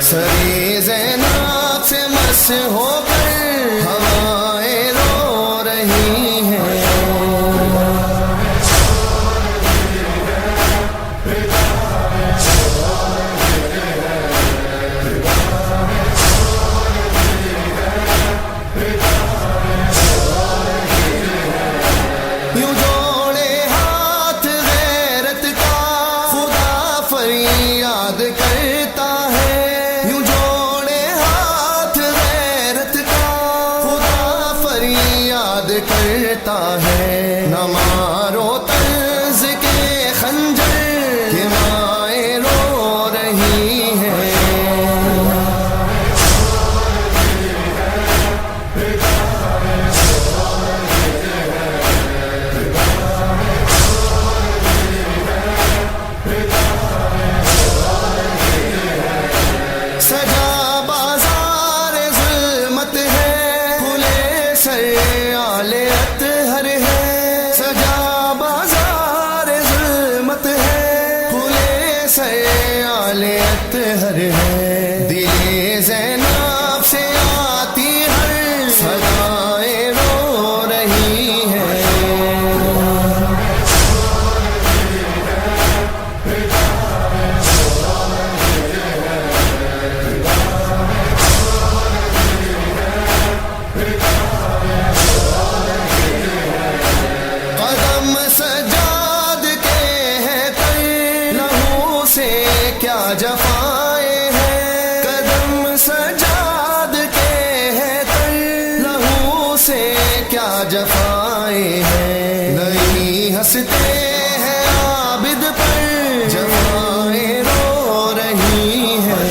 سری زینب سے مس ہو کر ہوائیں رو رہی ہیں، یوں جوڑے ہاتھ غیرت کا خدا فریاد کرتا ہے، کرتا ہے نہ مارو طرز کے خنجر کہ مائیں رو رہی ہیں، سجا بازار ظلمت ہے کھلے سر آلے اطہر ہے، سجا بازار ظلمت ہے کھلے سر آلے اطہر ہے، دل زینب سے آتی ہر صدائیں رو رہی ہیں، سجاد کے ہیں تر لہو سے کیا جفائیں ہیں، قدم سجاد کے ہیں تر لہو سے کیا جفائیں ہیں، نہیں ہنستے ہیں عابد پر جفائیں رو رہی ہیں،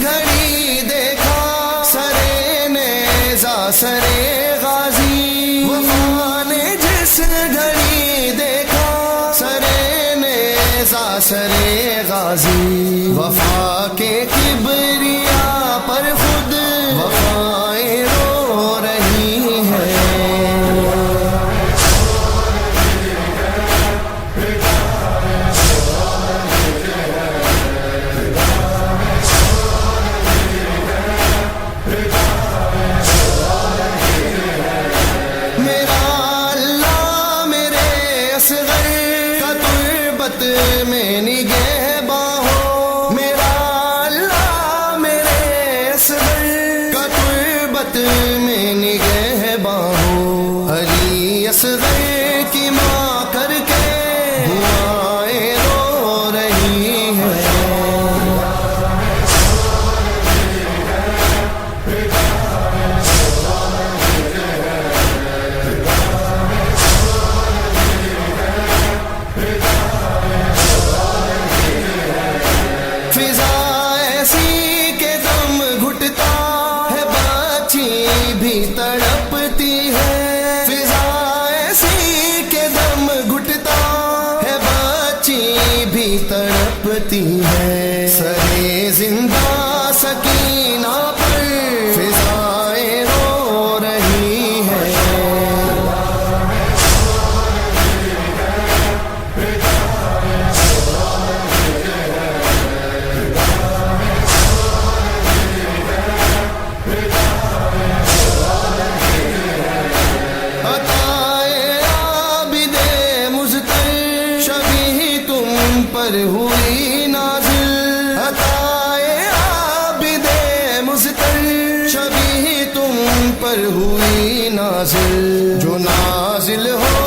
گھڑی دیکھا سرے نیزہ سرے غازی، وفا نے جس گھڑی دیکھا سرے نیزہ سرے غازی، وفا کے کبریا پر خود وفائیں رو رہی ہیں، میں نگہباں ہو میرا اللہ، میرے اصغر کا تربت میں نگہباں ہو، علی اصغر کی ماں کر کے دعائیں رو رہی ہیں، بھی تڑپتی ہے فضا ایسی کہ دم گھٹتا ہے، بچی بھی تڑپتی ہے، سرے زندہ سکینہ پر فضائیں رو رہی ہیں، پر ہوئی نازل عطائے عابد مضطر، شبیہ تم پر ہوئی نازل، جو نازل ہو